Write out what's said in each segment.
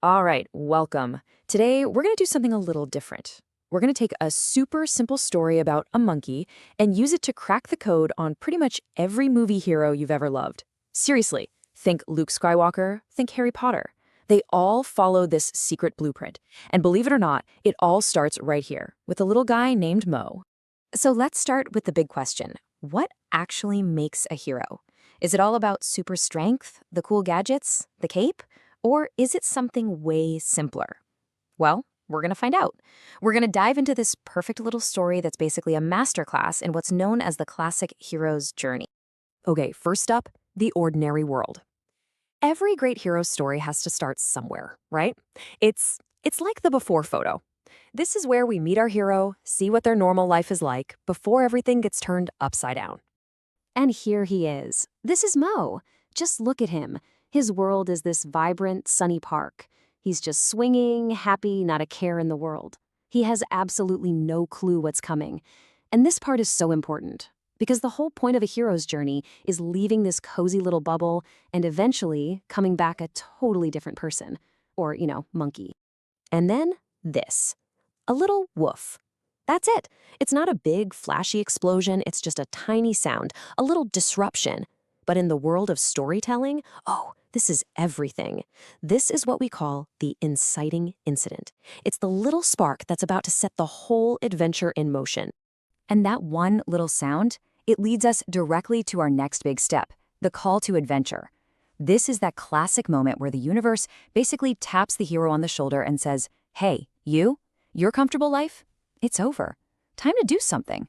All right, welcome. Today, we're going to do something a little different. We're going to take a super simple story about a monkey and use it to crack the code on pretty much every movie hero you've ever loved. Seriously, think Luke Skywalker, think Harry Potter. They all follow this secret blueprint. And believe it or not, it all starts right here with a little guy named Mo. So let's start with the big question. What actually makes a hero? Is it all about super strength, the cool gadgets, the cape? Or is it something way simpler? Well, we're going to find out. We're going to dive into this perfect little story that's basically a masterclass in what's known as the classic hero's journey. Okay, first up, the ordinary world. Every great hero story has to start somewhere, right? It's like the before photo. This is where we meet our hero, see what their normal life is like before everything gets turned upside down. And here he is. This is Mo. Just look at him. His world is this vibrant, sunny park. He's just swinging, happy, not a care in the world. He has absolutely no clue what's coming. And this part is so important, because the whole point of a hero's journey is leaving this cozy little bubble and eventually coming back a totally different person. Or, monkey. And then this. A little woof. That's it. It's not a big, flashy explosion. It's just a tiny sound, a little disruption. But in the world of storytelling, this is everything. This is what we call the inciting incident. It's the little spark that's about to set the whole adventure in motion. And that one little sound, it leads us directly to our next big step, the call to adventure. This is that classic moment where the universe basically taps the hero on the shoulder and says, "Hey, your comfortable life? It's over. Time to do something."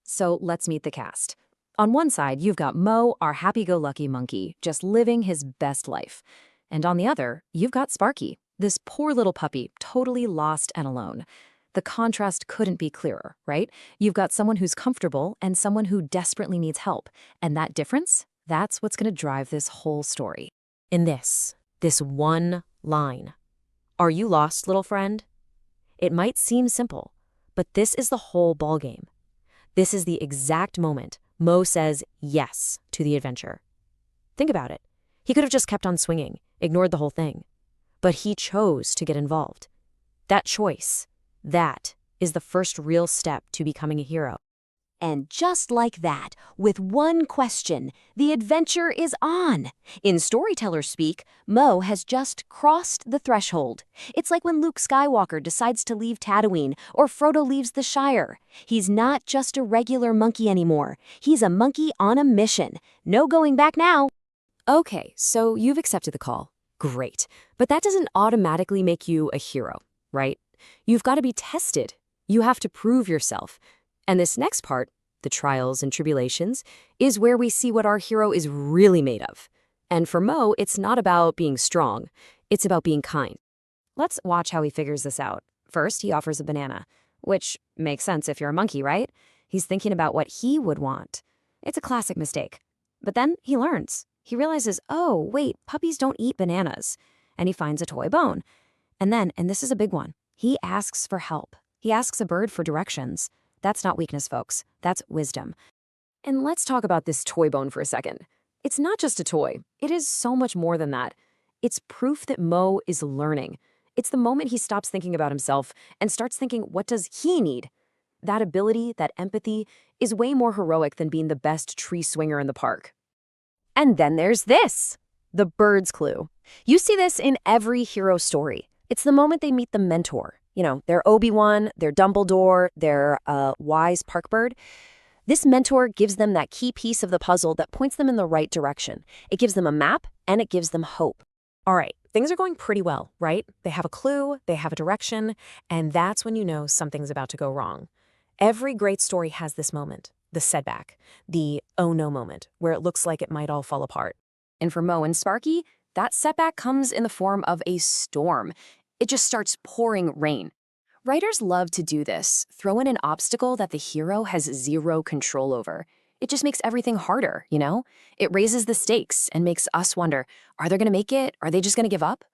So let's meet the cast. On one side, you've got Mo, our happy-go-lucky monkey, just living his best life. And on the other, you've got Sparky, this poor little puppy, totally lost and alone. The contrast couldn't be clearer, right? You've got someone who's comfortable and someone who desperately needs help. And that difference, that's what's going to drive this whole story. In this one line. Are you lost, little friend? It might seem simple, but this is the whole ballgame. This is the exact moment Mo says yes to the adventure. Think about it. He could have just kept on swinging, ignored the whole thing. But he chose to get involved. That choice, that is the first real step to becoming a hero. And just like that, with one question, the adventure is on. In storyteller speak, Mo has just crossed the threshold. It's like when Luke Skywalker decides to leave Tatooine or Frodo leaves the Shire. He's not just a regular monkey anymore. He's a monkey on a mission. No going back now. Okay, so you've accepted the call. Great. But that doesn't automatically make you a hero, right? You've got to be tested. You have to prove yourself. And this next part, the trials and tribulations, is where we see what our hero is really made of. And for Mo, it's not about being strong. It's about being kind. Let's watch how he figures this out. First, he offers a banana, which makes sense if you're a monkey, right? He's thinking about what he would want. It's a classic mistake. But then he learns. He realizes, oh, wait, puppies don't eat bananas. And he finds a toy bone. And then, and this is a big one, he asks for help. He asks a bird for directions. That's not weakness, folks. That's wisdom. And let's talk about this toy bone for a second. It's not just a toy. It is so much more than that. It's proof that Mo is learning. It's the moment he stops thinking about himself and starts thinking, what does he need? That ability, that empathy, is way more heroic than being the best tree swinger in the park. And then there's this, the bird's clue. You see this in every hero story. It's the moment they meet the mentor. Their Obi-Wan, their Dumbledore, their wise park bird. This mentor gives them that key piece of the puzzle that points them in the right direction. It gives them a map, and it gives them hope. All right, things are going pretty well, right? They have a clue, they have a direction, and that's when you know something's about to go wrong. Every great story has this moment, the setback, the oh no moment, where it looks like it might all fall apart. And for Mo and Sparky, that setback comes in the form of a storm. It just starts pouring rain. Writers love to do this, throw in an obstacle that the hero has zero control over. It just makes everything harder, It raises the stakes and makes us wonder, are they going to make it? Are they just going to give up?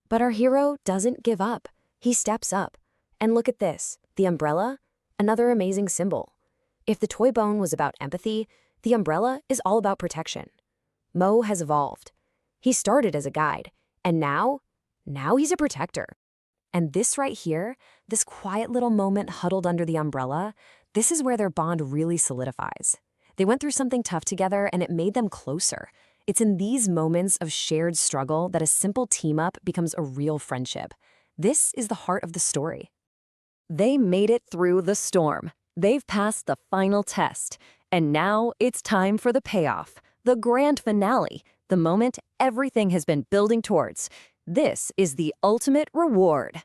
But our hero doesn't give up. He steps up. And look at this, the umbrella, another amazing symbol. If the toy bone was about empathy, the umbrella is all about protection. Mo has evolved. He started as a guide, and now Now he's a protector. And this right here, this quiet little moment huddled under the umbrella, this is where their bond really solidifies. They went through something tough together and it made them closer. It's in these moments of shared struggle that a simple team-up becomes a real friendship. This is the heart of the story. They made it through the storm. They've passed the final test. And now it's time for the payoff, the grand finale, the moment everything has been building towards. This is the ultimate reward.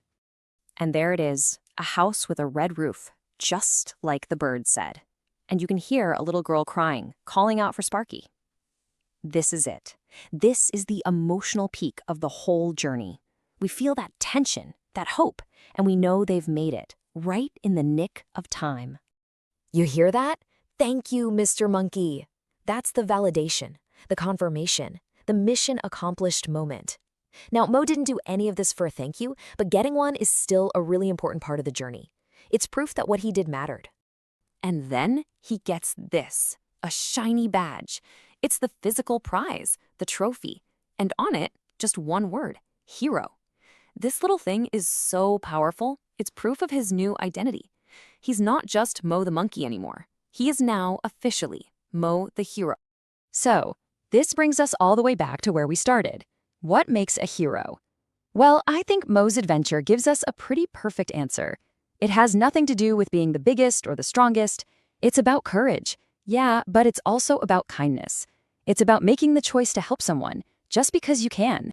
And there it is, a house with a red roof, just like the bird said. And you can hear a little girl crying, calling out for Sparky. This is it. This is the emotional peak of the whole journey. We feel that tension, that hope, and we know they've made it, right in the nick of time. You hear that? Thank you, Mr. Monkey. That's the validation, the confirmation, the mission accomplished moment. Now, Mo didn't do any of this for a thank you, but getting one is still a really important part of the journey. It's proof that what he did mattered. And then he gets this, a shiny badge. It's the physical prize, the trophy, and on it, just one word, hero. This little thing is so powerful, it's proof of his new identity. He's not just Mo the monkey anymore. He is now officially Mo the hero. So, this brings us all the way back to where we started. What makes a hero? Well, I think Mo's adventure gives us a pretty perfect answer. It has nothing to do with being the biggest or the strongest. It's about courage. Yeah, but it's also about kindness. It's about making the choice to help someone, just because you can.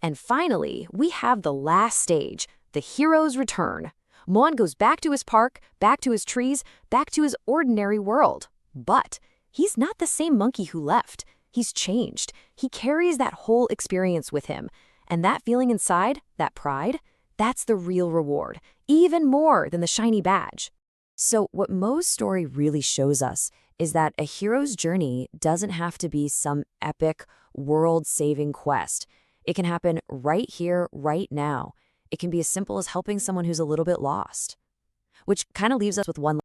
And finally, we have the last stage, the hero's return. Mon goes back to his park, back to his trees, back to his ordinary world. But he's not the same monkey who left. He's changed. He carries that whole experience with him. And that feeling inside, that pride, that's the real reward, even more than the shiny badge. So what Mo's story really shows us is that a hero's journey doesn't have to be some epic, world-saving quest. It can happen right here, right now. It can be as simple as helping someone who's a little bit lost. Which kind of leaves us with one